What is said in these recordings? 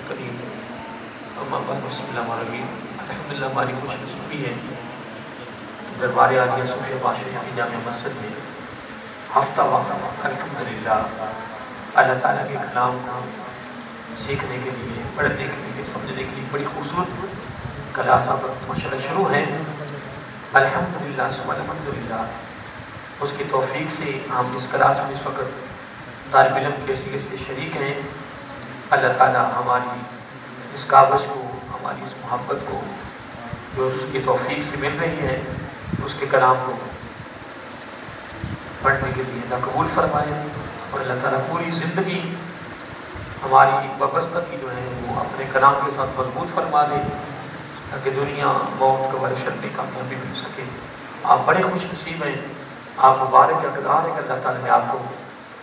کریم اما بعد بسم اللہ الرحمن الرحیم الحمدللہ ہماری خوش نصیبی ہے دربار عالیہ صوفیہ بادشاہ کی جامع مسجد میں ہفتہ وقت الحمدللہ اللہ تعالیٰ کے کلام کو سیکھنے کے لیے پڑھنے کے لیے سمجھنے کے لیے بڑی خوبصورت کلاس ماشاءاللہ شروع ہے الحمدللہ ثم الحمدللہ اس کی توفیق سے ہم اس کلاس میں اس وقت طالب علم کی حیثیت سے شریک ہیں اللہ تعالیٰ ہماری اس کاغذ کو ہماری اس محبت کو جو اس کی توفیق سے مل رہی ہے اس کے کلام کو پڑھنے کے لیے اللہ قبول فرمائے اور اللہ تعالیٰ پوری زندگی ہماری وابستگی جو ہے وہ اپنے کلام کے ساتھ مضبوط فرما دے تاکہ دنیا موت کا ورشت میں کامیابی مل سکے آپ بڑے خوش نصیب ہیں آپ مبارک اقدار ہے کہ اللہ تعالیٰ نے آپ کو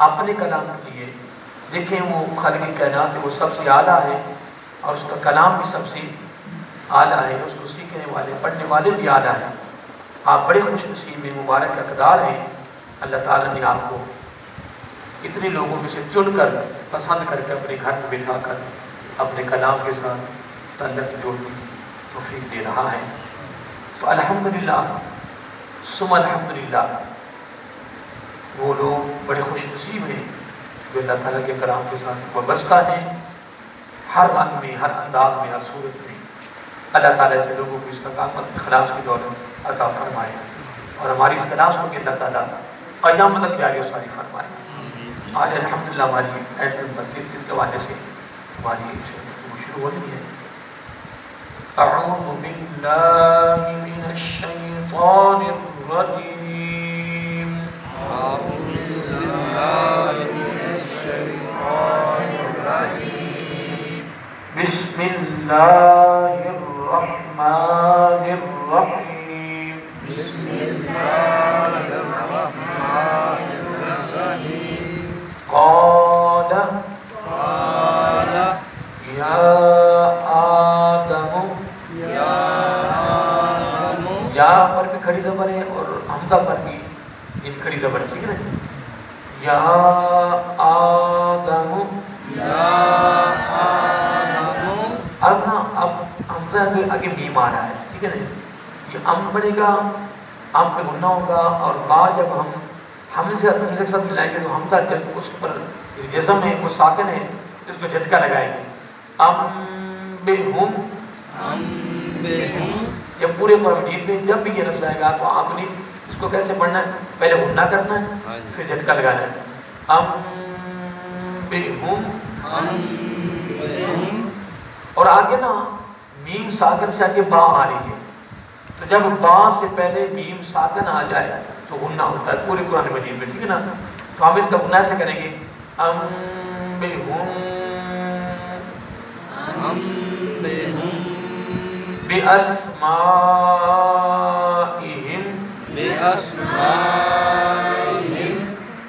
اپنے کلام کے لیے دیکھیں وہ خالق کائنات ہے وہ سب سے اعلیٰ ہے اور اس کا کلام بھی سب سے اعلیٰ ہے اس کو سیکھنے والے پڑھنے والے بھی اعلیٰ ہیں آپ بڑے خوش نصیب ہیں مبارک اقدار ہیں اللہ تعالیٰ نے آپ کو اتنے لوگوں میں سے چن کر پسند کر کے اپنے گھر میں بٹھا کر اپنے کلام کے ساتھ تعلق جوڑنے کی توفیق دے رہا ہے تو الحمدللہ ثم الحمدللہ وہ لوگ بڑے خوش نصیب ہیں جو اللہ تعالیٰ کے کلام کے ساتھ وابستہ ہیں ہر رنگ میں ہر انداز میں ہر صورت میں اللہ تعالیٰ سے لوگوں کو استقامت اخلاص کی دولت عطا فرمائے اور ہماری اس کلاس کو بھی اللہ تعالیٰ قیامت تک جاری و ساری فرمائے آج الحمدللہ ہماری ایڈمن مسجد کے حوالے سے ہماری شروع ہو رہی ہے اعوذ باللہ من الشیطان الرجیم اعوذ باللہ من الشیطان الرجیم بسم اللہ الرحمن الرحیم بسم اللہ الرحمن الرحیم قال یا آدم یا پر بھی کھڑی زبر ہے اور حمزہ پر بھی ان کھڑی زبر ہے ٹھیک ہے نا یا آدم اب نا اب حمزہ کے آگے میم آ رہا ہے ٹھیک ہے نا یہ ام بنے گا ام پہ غنہ ہوگا اور با جب ہم حمزے کے ساتھ ملائیں گے تو حمزہ جب اس پر جزم ہے وہ ساکن ہے اس کو جھٹکا لگائیں گے بہم جب پورے قرآن مجید میں جب بھی یہ لفظ آئے گا تو آپ نے اس کو کیسے پڑھنا ہے پہلے غنہ کرنا ہے پھر جھٹکا لگانا ہے بہم اور آگے نا میم ساکن سے آگے با آ رہی ہے تو جب با سے پہلے میم ساکن آ جائے تو غنہ ہوتا ہے پورے قرآن مجید میں ٹھیک ہے نا تو ہم اس کا غنہ سے کریں گے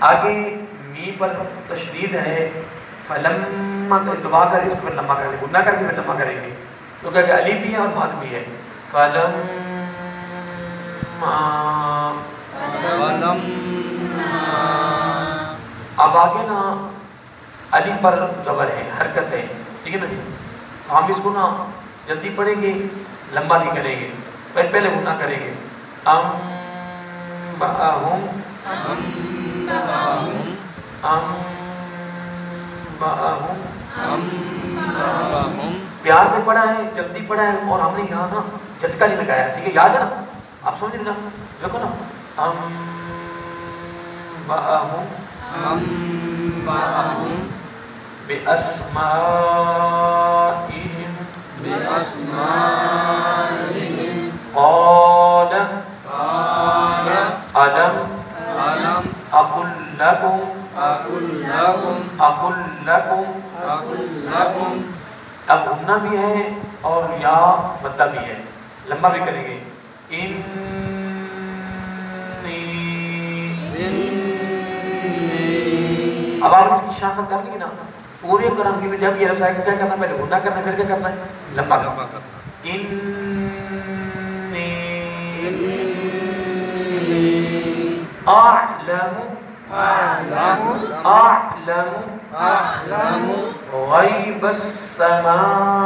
آگے می پر تشدید ہے فلما دبا کر اس پر لمبا کریں گے گناہ کر کے پھر لمبا کریں گے تو کہ الف بھی ہے اور ماد بھی ہے اب آگے نا الف پر زبر ہے حرکت ہے ٹھیک ہے نا تو ہم اس کو نا جلدی پڑھیں گے لمبا نہیں کریں گے پہلے گناہ کریں گے پیار سے پڑھا ہے جلدی پڑھا ہے اور ہم نے یہاں نا جھٹکا نہیں لگایا ٹھیک ہے یاد ہے نا آپ سمجھ نا دیکھو نا قال ألم أقل لكم اب غنہ بھی ہے اور یا مدہ بھی ہے لمبا بھی کریں گے اب آپ اس کی شان کر لیں نا پورے قرآن میں جب یہ لفظ آئے گا کیا کرنا پہلے غنہ کرنا پھر کیا کرنا ہے لمبا کرنا اعلم أعلم غيب السماوات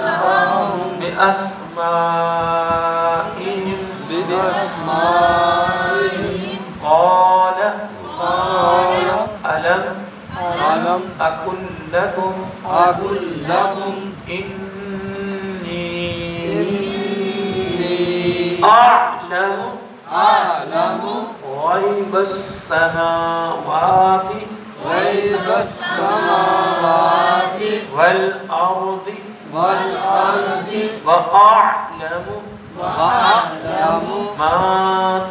أنبأهم بأسمائهم قال ألم أقل لكم إني أعلم غيب السماوات والأرض وأعلم ما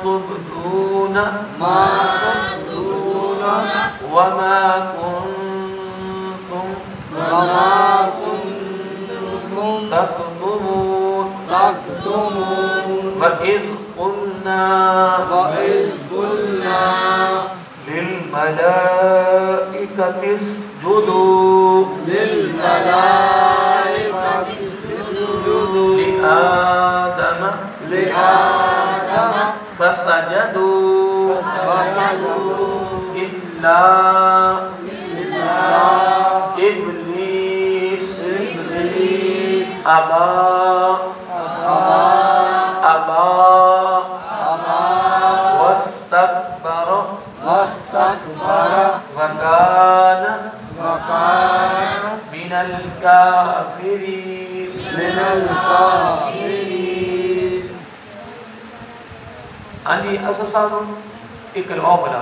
تبدون وما كنتم تكتمون وإذ قلنا للملائكة اسجدوا لآدم فسجدوا إلا إبليس أبى واستكبر وكان من الكافرين أني أساسا اقرأوا بلا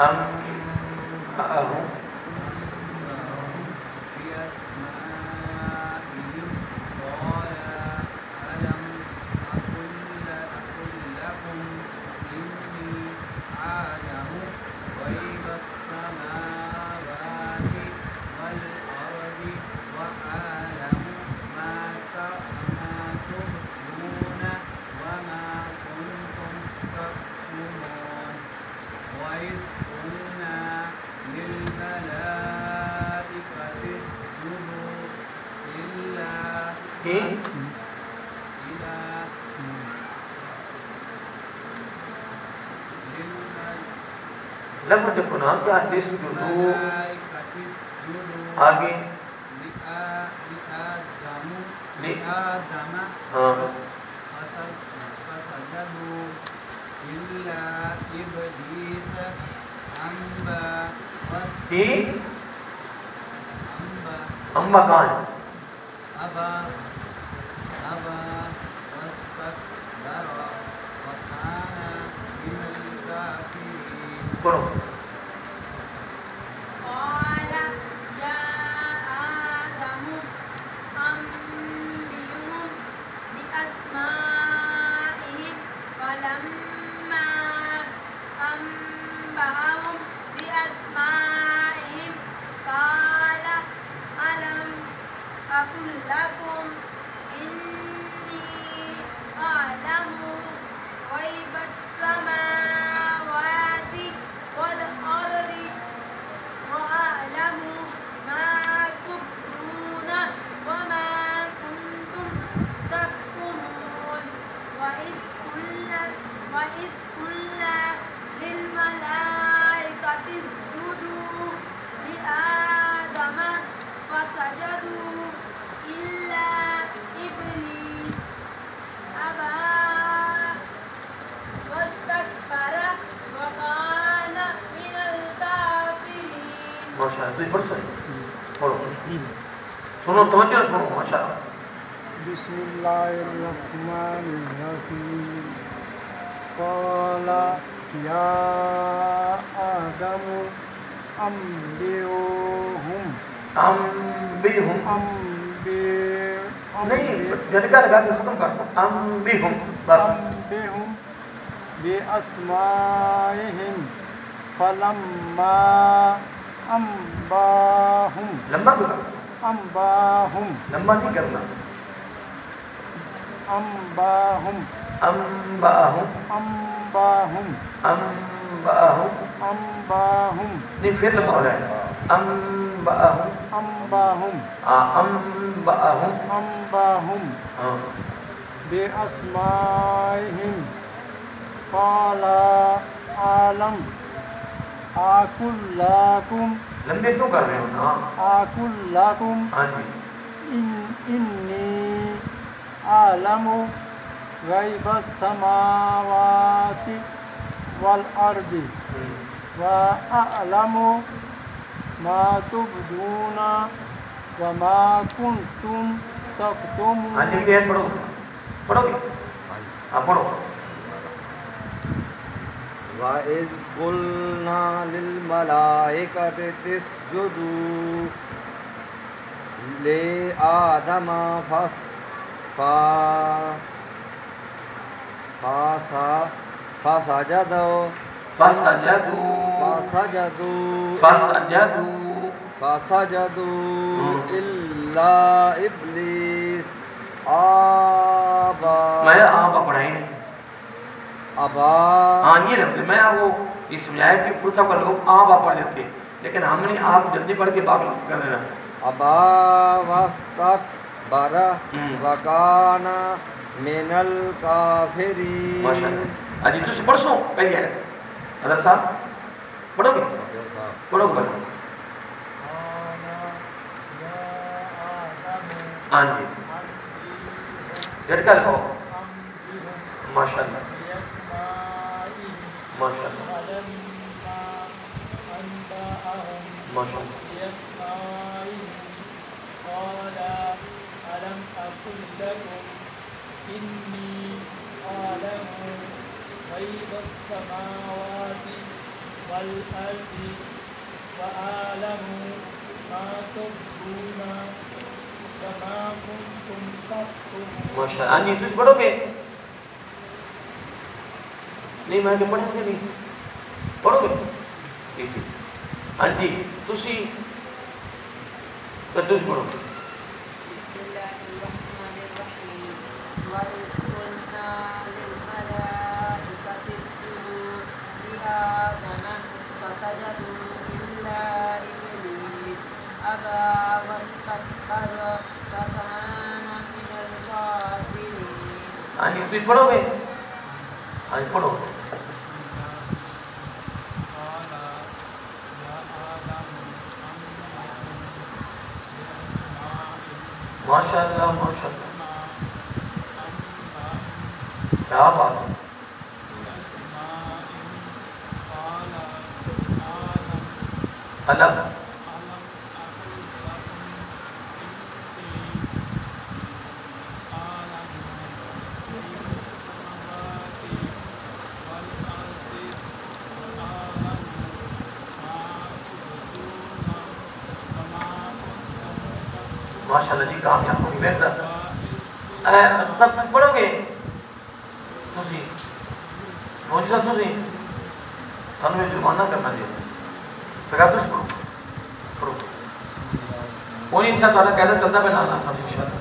أنبأهم بأسمائهم قال ألم أقل لكم إني أعلم غيب السماوات والأرض وأعلم ما تبدون وما كنتم تكتمون وإذ قلنا للملائكة اسجدوا إلا لفظ دیکھو نا کیا آگے لآدم فسجدوا إلا إبليس أما كان أبى واستكبر وكان من الكافرين. قال يا آدم أنبئهم بأسمائهم فلما أنبأهم بأسمائهم قال ألم أقل لكم إني أعلم غيب السماوات والأرض وأعلم ما تبدون وما كنتم تكتمون وإذ قلنا للملائكة اسجدوا لآدم فسجدوا إلا إبليس أبى واستكبر وكان من الكافرين. ما شاء الله تجھ پڑھ سکتے پڑھو سنو توجہ سنو ما شاء اللہ. بسم اللہ الرحمن الرحیم. قال یا آدم انبئهم نہیں جھٹکا لگا کے ختم کر دو. انبئهم بأسمائهم فلما أنبأهم لمبا کر أنبأهم لمبا نہیں کرنا. أنبأهم انبأهم أنبأهم انبأهم أنبأهم نہیں پھر لمبا ہو رہا ہے. انبأهم أنبأهم انبأهم أنبأهم بأسمائهم قال ألم أقل لكم لمبے کیوں کر رہے ہو نا. أقل لكم ہاں جی إني أعلم غيب السماوات والأرض وأعلم ما تبدون وما كنتم تكتمون. ہاں جی یہ پڑھو پڑھو گے ہاں پڑھو. وَإِذْ قُلْنَا لِلْمَلَائِكَةِ اسْجُدُوا لِآدَمَ فسجدوا إلا إبليس آبا. میں آبا پڑھائی نہیں ابا. ہاں یہ لفظ میں وہ اس سمجھایا کہ پرسا کا لوگ آبا پڑھ لیتے لیکن ہم نے آپ جلدی پڑھ کے باقی کر لینا. ابا واستكبر وكان من الكافرين. ماشاءاللہ. اجی تجھ پڑھسو پہلی ہے حضرت صاحب پڑھو گے پڑھو گے ہاں جی جھٹکا لگاؤ. ماشاءاللہ ماشاءاللہ ماشاءاللہ. قال ألم أقل لكم إني أعلم غيب السماوات والأرض وأعلم ما تبدون وما كنتم تكتمون. ماشاء اللہ. ہاں جی تجھ پڑھو گے؟ نہیں میں کہ پڑھیں گے نہیں پڑھو گے؟ ٹھیک ہے. ہاں جی تسی تو تجھ پڑھو. بسم اللہ الرحمن الرحیم. وَإِذْ قُلْنَا لِلْمَلَائِكَةِ اسْجُدُوا لِآدَمَ فَسَجَدُوا إِلَّا إِبْلِيسَ أَبَى وَاسْتَكْبَرَ وَكَانَ مِنَ الْكَافِرِينَ. ہاں جی تجھ پڑھو گے؟ ہاں جی پڑھو. ماشاء اللہ ماشاء اللہ کیا بات ہے. الگ ماشاء اللہ جی کامیاب ہوگی بہتر. سب کچھ پڑھو گے تسی مجھے سب تسی سانو میں جرمانہ کرنا چاہیے پھر آپ تجھ پڑھو پڑھو وہ نہیں انشاء تعالیٰ قیدہ چلتا پہ لانا سب انشاءاللہ.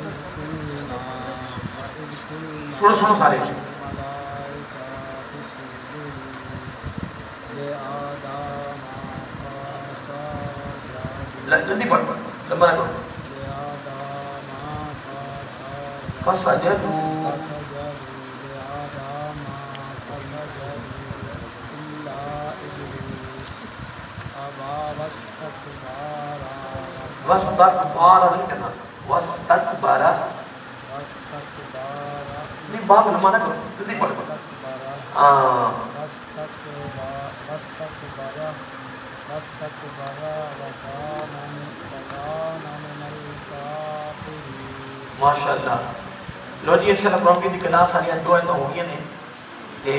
سنو سنو سارے جلدی پڑھ لمبا نہ کرو. فسجدوا واستكبر نہیں کہنا واستكبر نہیں باپ لمبا نہ کرو جلدی پڑھ. ماشاء اللہ. لو جی انشاءاللہ قرآن کی کلاس آ رہی ہے دو آیتیں ہو گئی ہیں کہ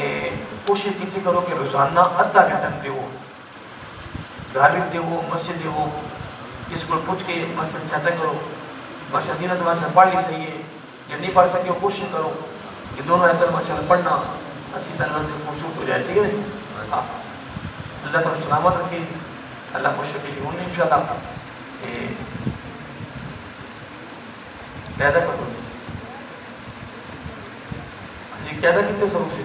کوشش کیجیے کرو کہ روزانہ آدھا گھنٹہ دیو گھر بھی دیو مسجد دیو اس کو پوچھ کے مسجد سیٹنگ کرو. ماشاء اللہ تو ماشاء پڑھ لی صحیح ہے یا نہیں پڑھ سکے کوشش کرو کہ دونوں آیتیں ماشاء اللہ پڑھنا اسی طرح سے خوبصورت ہو جائے. ٹھیک ہے ہاں اللہ تعالیٰ سلامت رکھے اللہ خوش رکھے گی انہیں انشاءاللہ پیدا کرو. یہ قیادہ کتنے سبق سے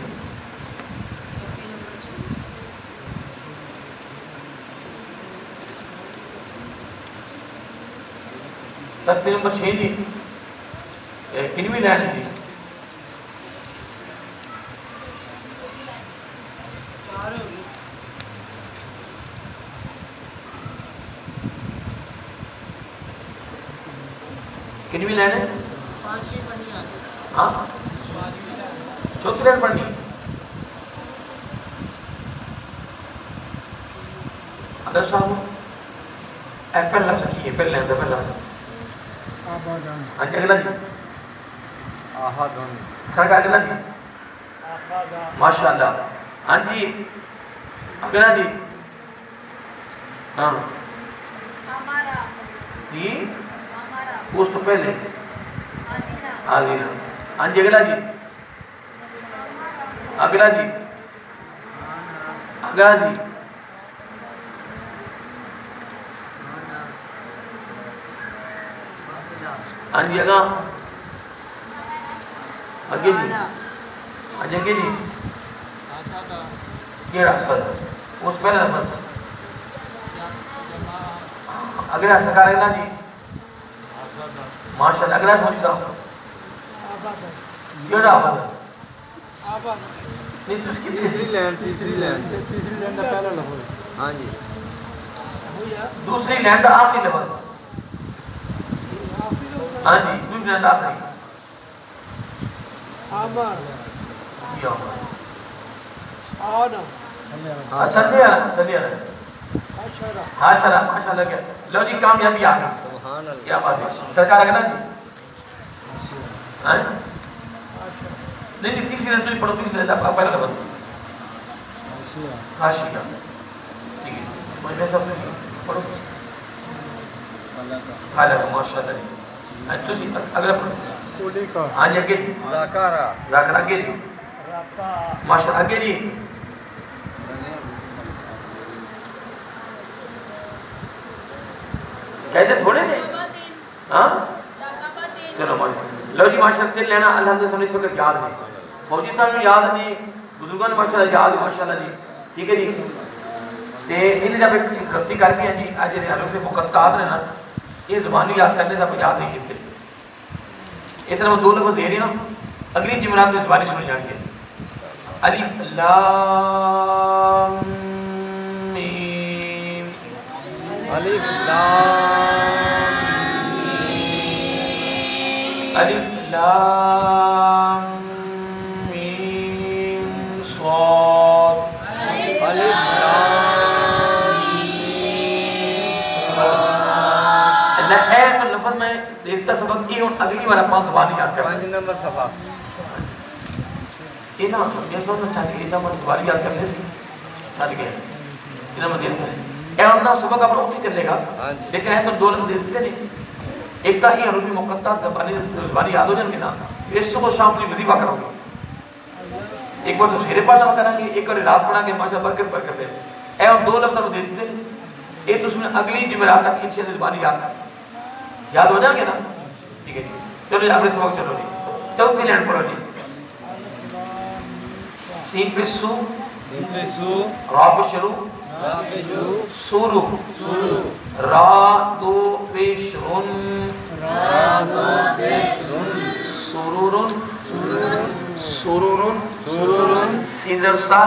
ترتیب نمبر 6 جی کنویں لائن جی کنویں لائن ہے ہاں چوتھی لائن پڑھنی اگر صاحب ایپل لفظ کی ہے پہلے لائن پہلا ہاں جی اگلا جی سر کا اگلا جی ماشاء اللہ. ہاں جی اگلا جی ہاں جی اس تو پہلے ہاں جی اگلا جی اگلا جی اگلا جی ہاں جی اگلا اگے جی ہاں جی اگے جی کیڑا سر اس پہلے سر اگلا سرکار اگلا جی ماشاء اللہ اگلا سوچ صاحب کیڑا آباد نہیں تیسری لائن کا پہلا لفظ. ہاں جی دوسری لائن کا آخری لفظ. ہاں جی دوسری لائن کا آخری آمر آدم سندیا حاشرہ ماشاء اللہ کیا لو جی کامیابی آ گئی. سبحان اللہ کیا بات ہے سرکار اگلا جی نہیں تیسری لائن تو پڑھو تیسری لائن کا پہلا لفظ حاشیہ مجھ میں سب پڑھو خالق ماشاءاللہ جی اگلا پڑھو ہاں جی اگے جی ذکارا ذاکر اگے جی ماشاءاللہ اگے جی کہتے تھوڑے نے ہاں چلو ماشاءاللہ لو جی ماشاءاللہ تین لینا الحمدللہ سمجھ سکے یاد ہے فوجی صاحب نے یاد ہے جی بزرگوں نے ماشاءاللہ یاد ہے ماشاءاللہ جی ٹھیک ہے جی تے انہیں جب ایک غلطی کر کے جی آج حروف مقطعات نے نا یہ زبانی یاد کرنے کا یاد نہیں کیتے اس طرح وہ دو لفظ دے رہے نا اگلی جملات میں زبانی سمجھ جائیں گے الف لام میم الف لام الف لام میم صاد الف اللہ اے تو لفظ میں دیکھتا سبق کی ہوں اگلی بار اپنا زبانی یاد کریں 5 نمبر صفحہ یہ نا یہ سوچنا چاہیے یہ نمبر زبانی یاد کرنے سے چھاڑ گیا یہ نمبر دیکھتا ہے اے اپنا سبق اپنا اٹھی چلے گا لیکن ہے تو دو لفظ دیکھتے نہیں ایک تا یہ حروف مقطعات زبانی یاد ہو جائیں گے نا اس صبح شام کی وظیفہ کرو گے ایک بار تو شعر پڑھنا کریں گے ایک بار رات پڑھا گے ماشاء برکت برکت ہے اے ہم دو لفظ دیکھتے ہیں ایک تو اس میں اگلی جمعرات تک انشاءاللہ زبانی یاد کر یاد ہو جائیں گے نا ٹھیک ہے جی چلو جی اپنے سبق چلو جی چوتھی لائن پڑھو جی سین پہ سو را پہ شروع سورو را دو پیش رن سرورن سرورن سیدر سا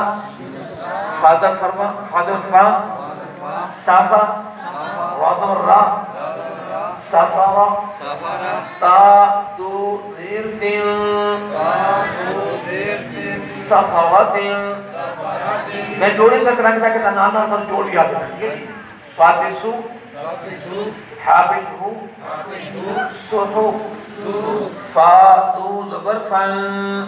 فادر فرما فادر فا صافا وادر را سفارا تا دو زیر تین سفارا تین میں جوڑی سے کرنے تھا کہ تنانا سب جوڑ لیا تھا فاتسو حابشو سوہو فاتو زبر فن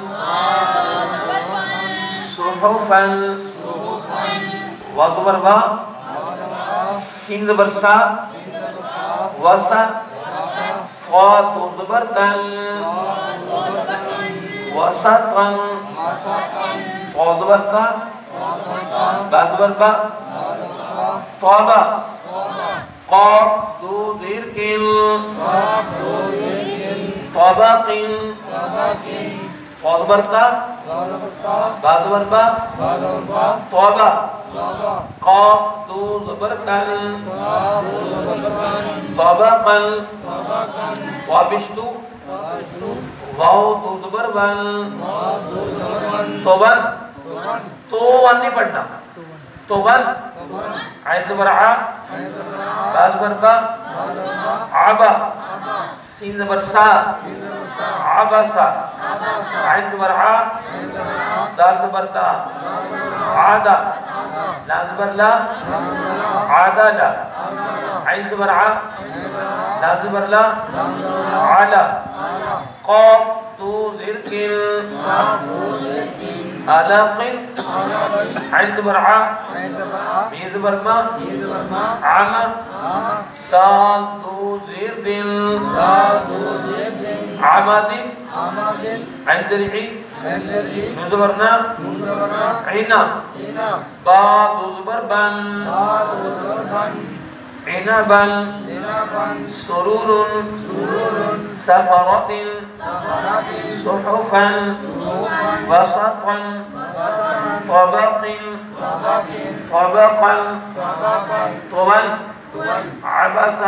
سوہو فن وزبر با سین زبر سا وسا فاتو زبر تن وسا تن فاتو زبر تا بازبر با طابا قاف دو زیر کن طابا قن فاتبر تا بازبر با طابا قاف دو زبر کن طابا قن وابشتو واو دو زبر ون توبن تو ون نہیں پڑھنا تو ون عین زبر ع با زبر با عبا سین زبر سا عبسا عین زبر ع دال زبر تا عادا لام زبر لا عادلا عین زبر ع لام زبر لا علا قاف دو زیر کن علاق عین زبر ع میم زبر ما عما دال دو زیر دل عماد عین درعی نون زبر نا عینا با دو زبر بن عنبا سرور سفرة صحفا وسطا طبق طبقا طبا عبس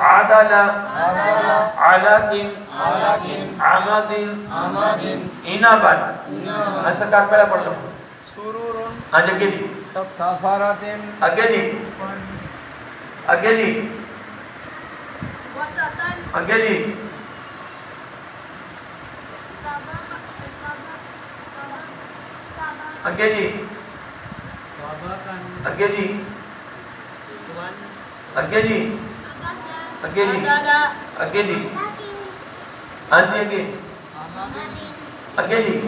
عدل علق عمد عنبا ایسا کار پہلا پڑھ لو ہاں جی اگے جی اگے جی اگے جی اگے جی اگے جی اگے جی اگے جی اگے جی اگے جی ہاں جی اگے اگے جی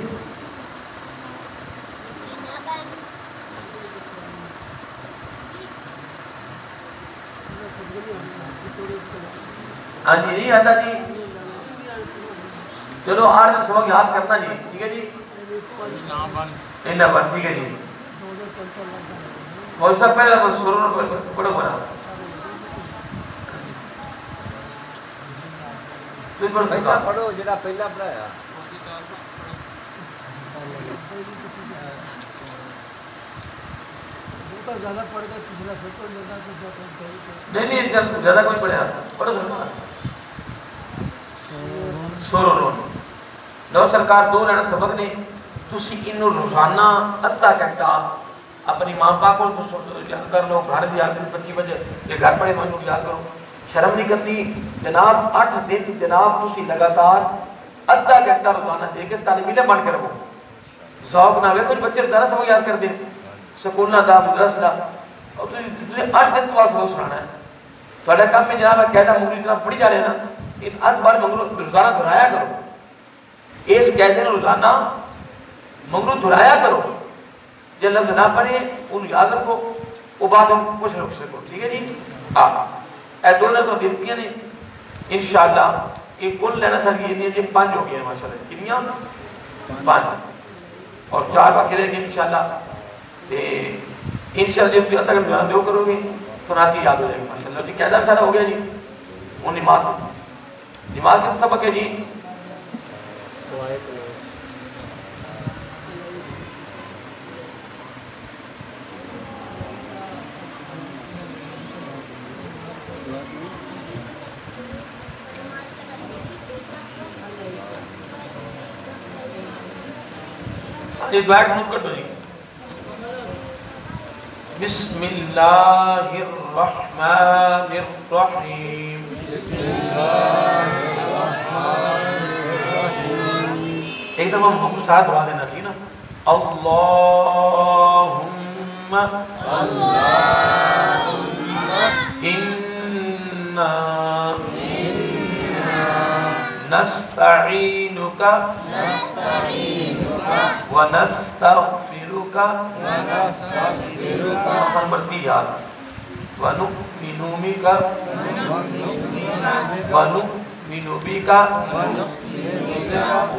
ہاں جی نہیں آتا جی چلو 8 دن سبق یاد کرنا جی ٹھیک ہے جی انہا بات ٹھیک ہے جی اور سب پہلے سرور پڑھو بنا پہلا پڑھو جڑا پہلا پڑھایا زیادہ پڑھ گئے پچھلا پھر تو نہیں زیادہ کوئی پڑھے آتا پڑھو سرکار سرور لو سرکار 2 لینا سبق نے تسی انہوں روزانہ ادھا گھنٹہ اپنی ماں باپ کو یاد کر لو گھر بھی یاد کرو 25 بجے یہ گھر پڑے مانو یاد کرو شرم نہیں کرتی جناب 8 دن جناب تسی لگاتار ادھا گھنٹہ روزانہ دے کے طالب علم بن کے رہو ذوق نہ ہوئے کچھ بچے روزانہ سبق یاد کر دیں سکولنا دا مدرس دا اور تجھے 8 دن تو آس بہت سنانا ہے تھوڑے کام میں جناب قیدہ مغرب اتنا پڑھی جا رہے ہیں نا ان 8 بار مغرب روزانہ دھرایا کرو اس قیدے نے روزانہ مغرب دھرایا کرو جب لفظ نہ پڑھے ان یاد رکھو وہ بات ہم کچھ رکھ سکو ٹھیک ہے جی اے دونوں تو دیتیاں نے انشاءاللہ یہ کل لینا تھا یہ 5 ہو گیا ہے ماشاءاللہ کنیاں 5 اور 4 باقی رہے گے انشاءاللہ انشاءاللہ جب بھی تک بیان دیو کرو گے سناتی یاد ہو جائے گی ماشاءاللہ جی قیدہ سارا ہو گیا جی وہ نماز کا سبق ہے جی یہ دعا کنوٹ کر دو جی بسم اللہ الرحمن الرحیم بسم اللہ الرحمن الرحیم ایک دفعہ ہم کو ساتھ دعا دینا تھی نا اللہم انا نستعینک ونستغفرک نمبر 3 یاد ونؤمن بک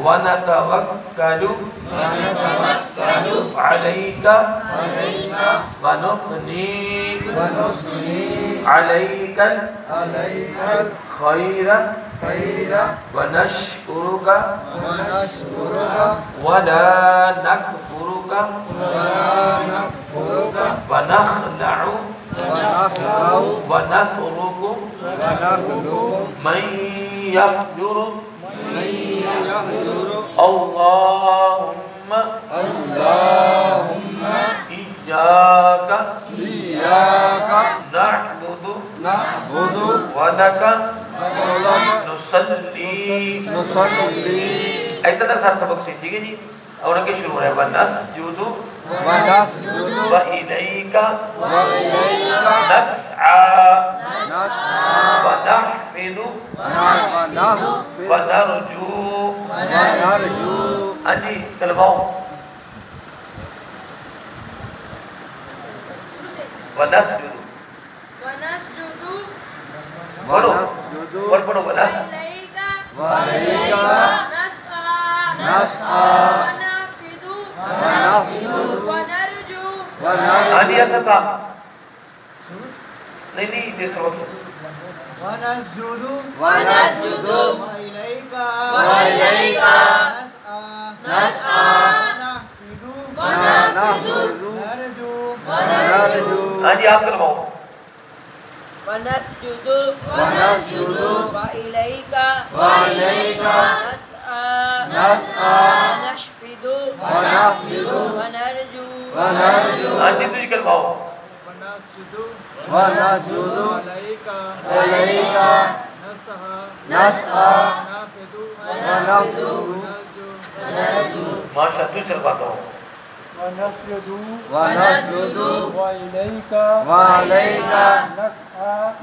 ونتوکل علیک ونثنی علیک الخیر ونشکرک ولا نکفرک ونخلع ونترک من یفجر اللہم ایاک نعبد ولک نصلی ایتا تک سارا سبق سے ٹھیک ہے جی اور ان کے شروع ہو رہا ہے وَنَسْجُدُ وَإِلَيْكَ نَسْعَى وَنَحْفِدُ وَنَرْجُو جی تلواؤں وَنَسْجُدُ بڑھو بڑھو وَإِلَيْكَ آدھی ایسا تھا نہیں دیس وقت ونسجد وإليك نسعى ونحفد نرجو آدھی آپ کرواؤ ونسجد وإليك نسعى ونحفد ونرجو آدھی تجھے کرواؤ ونسجد وإليك نسعى ونحفد ونرجو ماشاء تجھے چلواتا ہوں ونسجد وإليك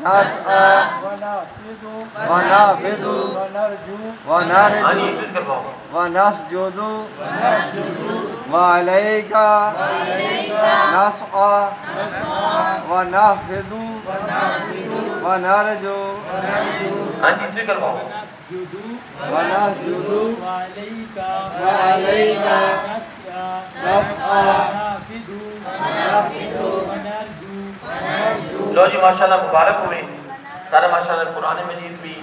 نسعى ونحفد ونرجو آدھی تجھے کرواؤ ونسجد وعليك نسعى ونحفد ونرجو ہاں جی اتنی کرواؤ ونسجد وعليك وعليك نسعى نسعى ونرجو لو جی ماشاءاللہ مبارک ہوئے سارا ماشاءاللہ قرآن مجید بھی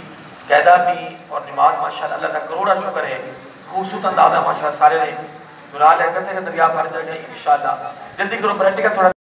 قیدہ بھی اور نماز ماشاءاللہ اللہ کا کروڑا شکر ہے خوبصورت اندازہ ماشاءاللہ سارے نے نورال ہے کہتے ہیں دریا بھر جائے گا انشاءاللہ جلدی کرو پریکٹیکل تھوڑا